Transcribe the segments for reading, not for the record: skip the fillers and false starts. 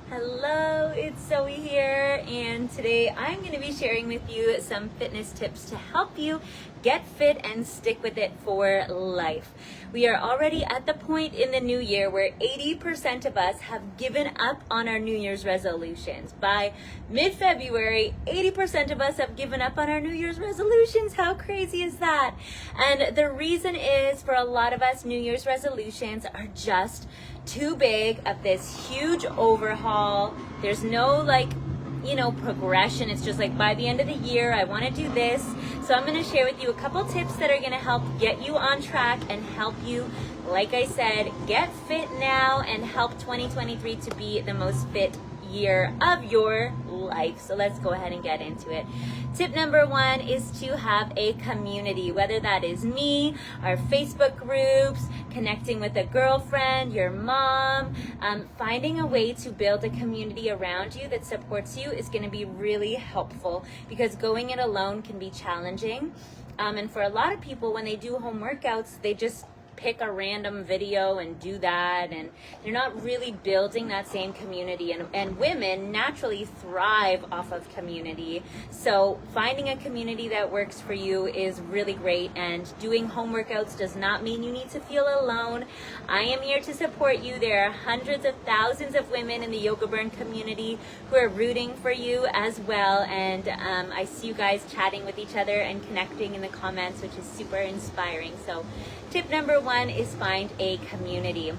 Hello, it's Zoe here, and today I'm going to be sharing with you some fitness tips to help you get fit and stick with it for life. We are already at the point in the new year where 80% of us have given up on our New Year's resolutions. By mid-February, 80% of us have given up on our New Year's resolutions. How crazy is that? And the reason is, for a lot of us, New Year's resolutions are just too big of this huge overhaul. There's no progression. It's just like, by the end of the year, I want to do this. So I'm going to share with you a couple tips that are going to help get you on track and help you, like I said, get fit now and help 2023 to be the most fit year of your life. So let's go ahead and get into it. Tip number one is to have a community, whether that is me, our Facebook groups, connecting with a girlfriend, your mom, finding a way to build a community around you that supports you is going to be really helpful, because going it alone can be challenging. And for a lot of people, when they do home workouts, they just pick a random video and do that, and you're not really building that same community, and women naturally thrive off of community. So finding a community that works for you is really great, and doing home workouts does not mean you need to feel alone. I am here to support you. There are hundreds of thousands of women in the Yoga Burn community who are rooting for you as well, and I see you guys chatting with each other and connecting in the comments, which is super inspiring. So tip number one is find a community.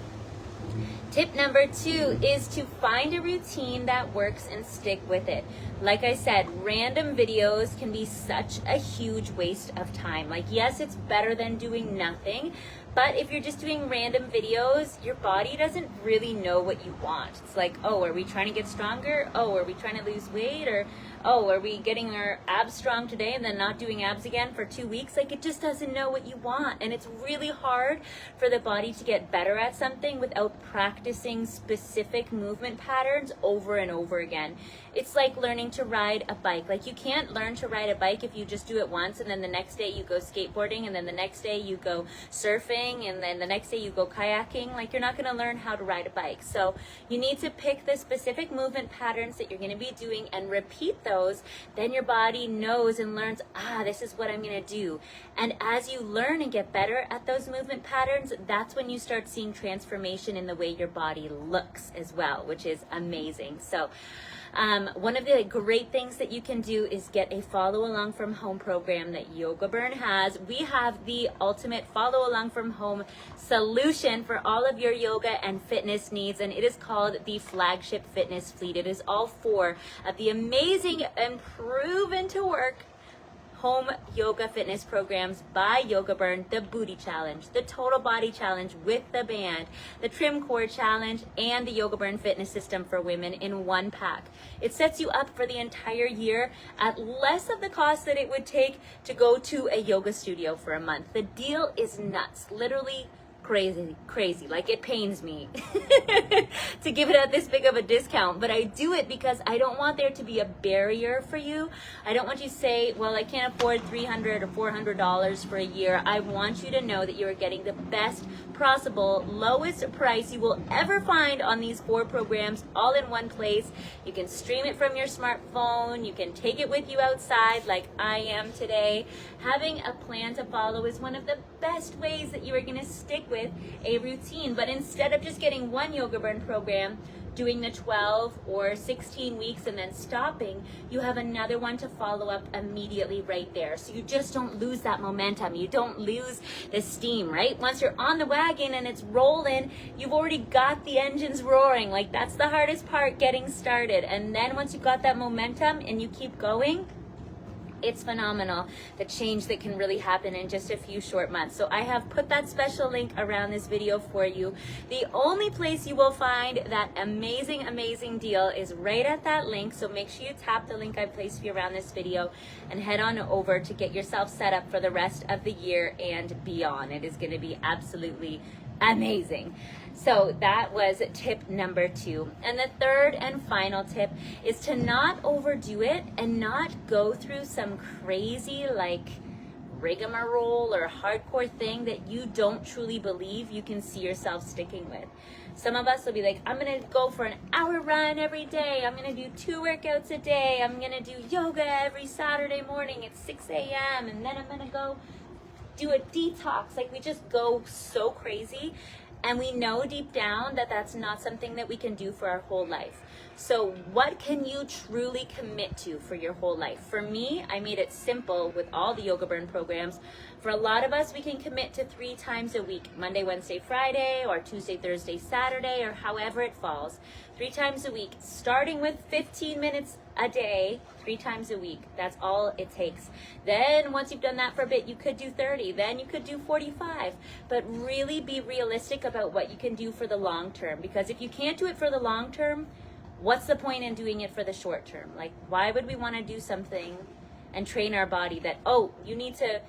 Tip number two is to find a routine that works and stick with it. Like I said, random videos can be such a huge waste of time. Like, yes, it's better than doing nothing, but if you're just doing random videos, your body doesn't really know what you want. It's like, oh, are we trying to get stronger? Oh, are we trying to lose weight? Or, oh, are we getting our abs strong today and then not doing abs again for 2 weeks? Like, it just doesn't know what you want. And it's really hard for the body to get better at something without practicing specific movement patterns over and over again. It's like learning to ride a bike. Like, you can't learn to ride a bike if you just do it once and then the next day you go skateboarding, and then the next day you go surfing, and then the next day you go kayaking. Like, you're not going to learn how to ride a bike. So you need to pick the specific movement patterns that you're going to be doing and repeat those. Then your body knows and learns, this is what I'm going to do. And as you learn and get better at those movement patterns, that's when you start seeing transformation in the way your body looks as well, which is amazing. So one of the great things that you can do is get a follow along from home program that Yoga Burn has. We have the ultimate follow along from home solution for all of your yoga and fitness needs, and it is called the Flagship Fitness Fleet. It is all four of the amazing and proven to work home yoga fitness programs by Yoga Burn: the Booty Challenge, the Total Body Challenge with the band, the Trim Core Challenge, and the Yoga Burn Fitness System for women in one pack. It sets you up for the entire year at less of the cost that it would take to go to a yoga studio for a month. The deal is nuts, literally crazy. Like, it pains me to give it at this big of a discount, but I do it because I don't want there to be a barrier for you. I don't want you to say, well, I can't afford $300 or $400 for a year. I want you to know that you are getting the best possible, lowest price you will ever find on these four programs, all in one place. You can stream it from your smartphone. You can take it with you outside like I am today. Having a plan to follow is one of the best ways that you are going to stick with a routine. But instead of just getting one Yoga Burn program, doing the 12 or 16 weeks and then stopping, you have another one to follow up immediately right there. So you just don't lose that momentum. You don't lose the steam, right? Once you're on the wagon and it's rolling, you've already got the engines roaring. Like, that's the hardest part, getting started. And then once you've got that momentum and you keep going, it's phenomenal, the change that can really happen in just a few short months. So I have put that special link around this video for you. The only place you will find that amazing deal is right at that link. So make sure you tap the link I placed for you around this video and head on over to get yourself set up for the rest of the year and beyond. It is going to be absolutely amazing. So that was tip number 2. And the third and final tip is to not overdo it and not go through some crazy rigmarole or hardcore thing that you don't truly believe you can see yourself sticking with. Some of us will be like, I'm gonna go for an hour run every day. I'm gonna do 2 workouts a day. I'm gonna do yoga every Saturday morning at 6 a.m. And then I'm gonna go do a detox. Like, we just go so crazy. And we know deep down that that's not something that we can do for our whole life. So what can you truly commit to for your whole life? For me, I made it simple with all the Yoga Burn programs. For a lot of us, we can commit to 3 times a week, Monday, Wednesday, Friday, or Tuesday, Thursday, Saturday, or however it falls. 3 times a week, starting with 15 minutes a day, 3 times a week. That's all it takes. Then once you've done that for a bit, you could do 30, then you could do 45. But really be realistic about what you can do for the long term, because if you can't do it for the long term, what's the point in doing it for the short term? Like, why would we want to do something and train our body that, oh, you need to,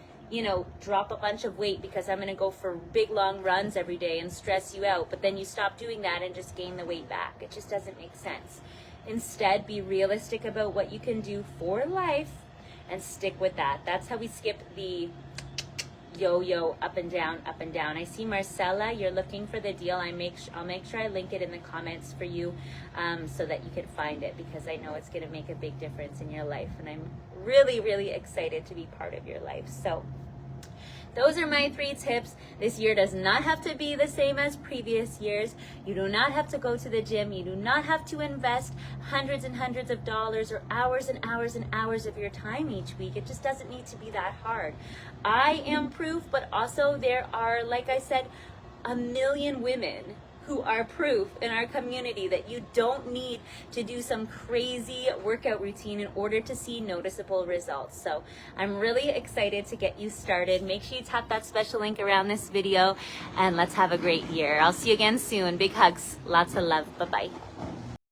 drop a bunch of weight because I'm going to go for big long runs every day and stress you out, but then you stop doing that and just gain the weight back. It just doesn't make sense. Instead, be realistic about what you can do for life and stick with that. That's how we skip the yo-yo, up and down, up and down. I see Marcella, you're looking for the deal. I'll make sure I link it in the comments for you so that you can find it, because I know it's going to make a big difference in your life, and I'm really, really excited to be part of your life. So those are my 3 tips. This year does not have to be the same as previous years. You do not have to go to the gym. You do not have to invest hundreds and hundreds of dollars or hours and hours and hours of your time each week. It just doesn't need to be that hard. I am proof, but also there are, like I said, a million women who are proof in our community that you don't need to do some crazy workout routine in order to see noticeable results. So I'm really excited to get you started. Make sure you tap that special link around this video, and let's have a great year. I'll see you again soon. Big hugs. Lots of love. Bye-bye.